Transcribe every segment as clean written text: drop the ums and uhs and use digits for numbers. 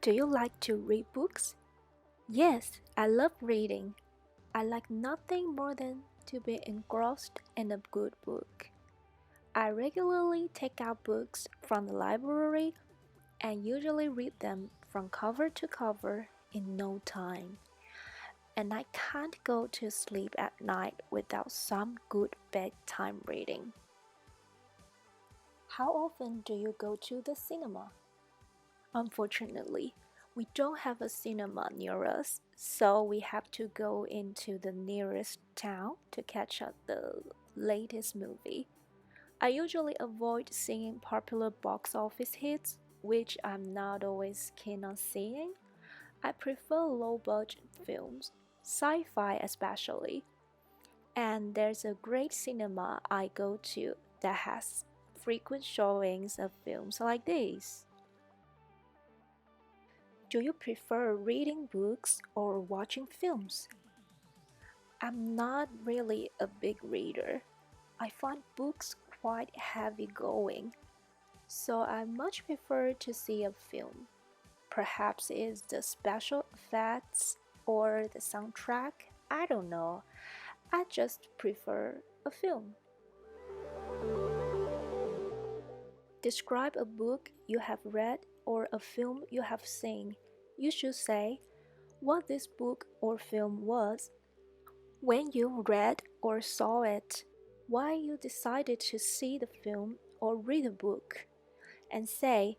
Do you like to read books? Yes, I love reading. I like nothing more than to be engrossed in a good book. I regularly take out books from the library and usually read them from cover to cover in no time. And I can't go to sleep at night without some good bedtime reading. How often do you go to the cinema? Unfortunately, we don't have a cinema near us, so we have to go into the nearest town to catch up the latest movie. I usually avoid seeing popular box office hits, which I'm not always keen on seeing. I prefer low-budget films, sci-fi especially. And there's a great cinema I go to that has frequent showings of films like these. Do you prefer reading books or watching films? I'm not really a big reader. I find books quite heavy-going, so I much prefer to see a film. Perhaps it's the special effects or the soundtrack, I don't know. I just prefer a film. Describe a book you have read or a film you have seen. You should say what this book or film was, when you read or saw it, why you decided to see the film or read the book, and say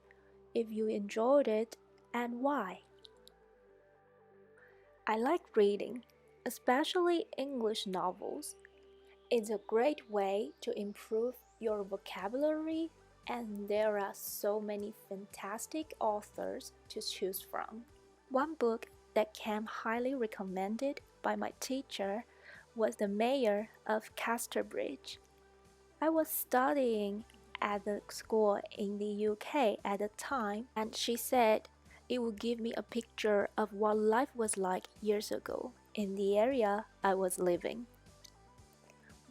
if you enjoyed it and why. I like reading, especially English novels. It's a great way to improve your vocabulary, and there are so many fantastic authors to choose from. One book that came highly recommended by my teacher was The Mayor of Casterbridge. I was studying at the school in the UK at the time, and she said it would give me a picture of what life was like years ago in the area I was living.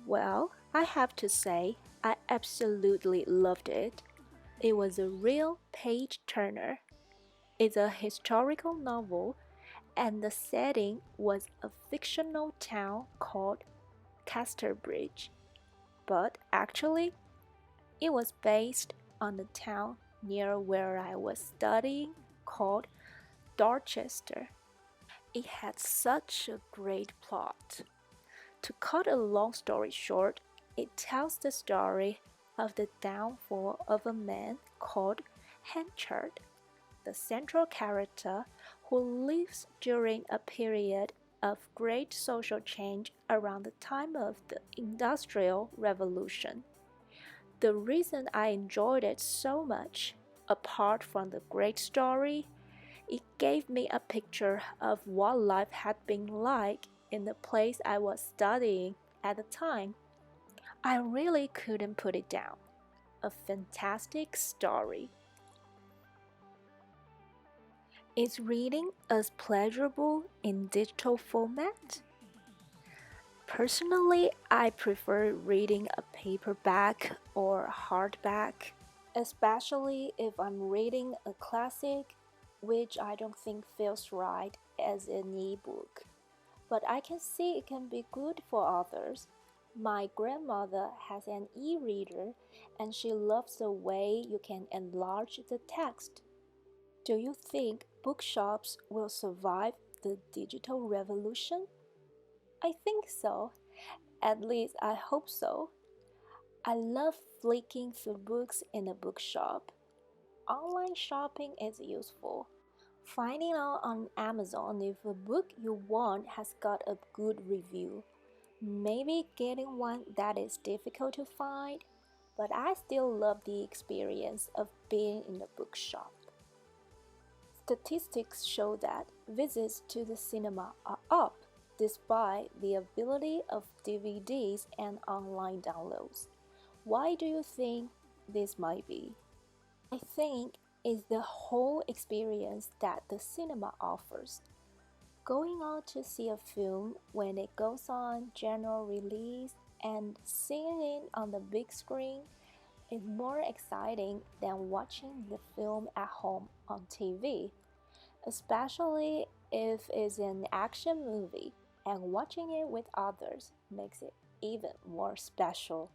Well, I have to say, I absolutely loved it. It was a real page-turner. It's a historical novel, and the setting was a fictional town called Casterbridge. But actually, it was based on the town near where I was studying called Dorchester. It had such a great plot. To cut a long story short, it tells the story of the downfall of a man called Henchard, the central character who lives during a period of great social change around the time of the Industrial Revolution. The reason I enjoyed it so much, apart from the great story, it gave me a picture of what life had been like in the place I was studying at the time. I really couldn't put it down. A fantastic story. Is reading as pleasurable in digital format? Personally, I prefer reading a paperback or hardback, especially if I'm reading a classic, which I don't think feels right as an e-book. But I can see it can be good for others. My grandmother has an e-reader, and she loves the way you can enlarge the text. Do you think bookshops will survive the digital revolution? I think so. At least I hope so. I love flicking through books in a bookshop. Online shopping is useful. Finding out on Amazon if a book you want has got a good review. Maybe getting one that is difficult to find, but I still love the experience of being in a bookshop. Statistics show that visits to the cinema are up despite the ability of DVDs and online downloads. Why do you think this might be? I think it's the whole experience that the cinema offers. Going out to see a film when it goes on general release and seeing it on the big screen is more exciting than watching the film at home on TV. especially if it's an action movie, and watching it with others makes it even more special.